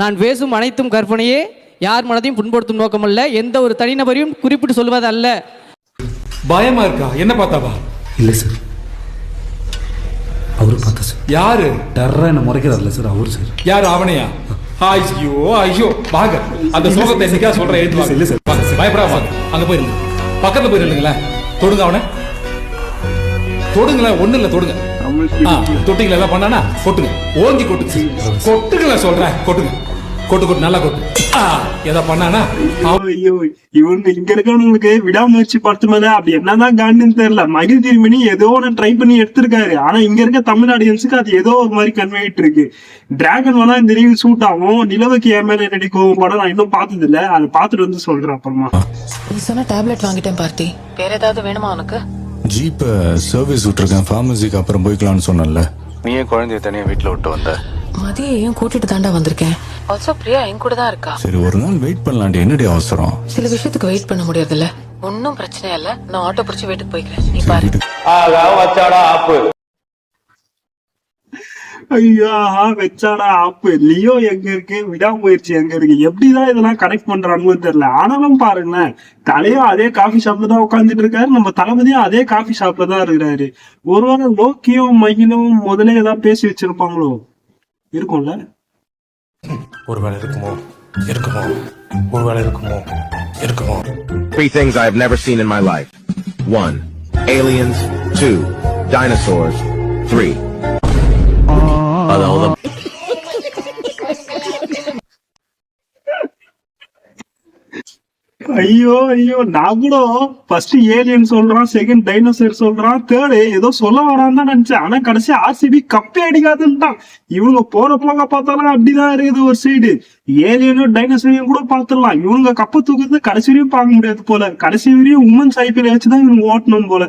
நான் பேசும் அனைத்தும் கற்பனையே, யார் மனதையும் புண்படுத்தும் நோக்கமல்ல, எந்த ஒரு தனிநபரையும் குறிப்பிட்டு சொல்வது அல்ல. பயமா இருக்கா? என்ன பார்த்தாவா? இல்லை சார், அவரு பார்த்தா சார். யாரு? டர்ரா என்ன முறைக்கிறார்ல சார், அவரு சார். யாரு? அவனையா? ஐயோ ஐயோ, வாங்க அந்த சோகத்தை என்னைக்கா சொல்றேன். எழுத்து வாங்க. இல்லை சார், பயப்படா வாங்க. அங்க போயிருங்க, பக்கத்துல போயிருங்களேன். தொடுங்க அவனை, தொடுங்களேன். ஒண்ணு இல்ல, தொடுங்க. தொட்டிங்களா எல்லாம் பண்ணானா? கொட்டுங்க, ஓங்கி கொட்டுங்க. கொட்டுங்களா சொல்றேன், கொட்டுங்க. கொட்டு கொட்டு, நல்லா கொட்டு. எதா பண்ணானா? ஐயோ, இவங்க இங்க இருக்கவங்களுக்கு விடாமுயற்சி படத்து மேல அப்படி என்னதான் காண்டுன்னு தெரியல. மகிழ் திருமணி ஏதோ ஒன்று ட்ரை பண்ணி எடுத்திருக்காரு. ஆனா இங்க இருக்க தமிழ் ஆடியன்ஸுக்கு அது ஏதோ ஒரு மாதிரி கன்வேட் இருக்கு. டிராகன் வேணா இந்த ரீல் சூட் ஆகும். நிலவுக்கு என் மேல நடிக்கும் படம் நான் இன்னும் பார்த்தது இல்ல. அதை பார்த்துட்டு வந்து சொல்றேன் அப்புறமா. நீ சொன்ன டேப்லெட் வாங்கிட்டேன் பார்த்தி. வேற ஏதாவது வேணுமா உனக்கு? ஜீப்ப சர்வீஸ் விட்டுருக்கேன், ஃபார்மசிக்கு அப்புறம் போய்க்கலாம்னு சொன்னல. நீ ஏன் குழந்தைய தனியா வீட்டுல விட்டு வந்த? மதியம் கூட்டிட்டு தாண்டா வந்திருக்கேன். ஆல்சோ பிரியா என் கூட தான் இருக்கா. சரி, ஒரு நாள் வெயிட் பண்ணலாண்டி, என்னடி அவசரம்? சில விஷயத்துக்கு வெயிட் பண்ண முடியாதுல்ல. ஒன்னும் பிரச்சனை இல்ல, நான் ஆட்டோ பிடிச்சி வீட்டுக்கு போய்க்கிறேன், நீ பாரு. ஐயா, வச்சாடா ஆப்பு. லியோ எங்க இருக்கு, விடாமுயற்சி எங்க இருக்கு, எப்படிதான் இதெல்லாம் கனெக்ட் பண்றாங்கன்னு தெரியல. ஆனாலும் பாருங்களேன், தலையும் அதே காஃபி ஷாப்ல தான் உட்காந்துட்டு இருக்காரு, நம்ம தளபதியும் அதே காஃபி ஷாப்ல தான் இருக்கிறாரு. ஒருவேளை லோக்கியும் மகிழும் முதல்ல ஏதாவது பேசி வச்சிருப்பாங்களோ? இருக்கும்ல. ஒருவேளை இருக்குமோ, இருக்குமோ, ஒருவேளை இருக்குமோ, இருக்குமோ. 3 things I have never seen in my life. 1. Aliens. 2. Dinosaurs. 3. ஐயோ ஐயோ, நான் கூட ஃபர்ஸ்ட் ஏலியன் சொல்றான், செகண்ட் டைனோசர் சொல்றான், தேர்டு ஏதோ சொல்ல வரான்னு தான் நினைச்சேன். ஆனா கடைசி ஆர்சிபி கப்பே அடிக்காதுன்ட்டான். இவங்க போற போக பார்த்தாலும் அப்படிதான் இருக்குது. ஒரு சைடு ஏலியனும் டைனோசரையும் கூட பார்த்துடலாம், இவங்க கப்பை தூக்குறது கடைசி வரையும் பார்க்க முடியாது போல. கடைசி வரையும் உமன்ஸ் ஐபிஎல் வச்சுதான் இவங்க ஓட்டணும் போல.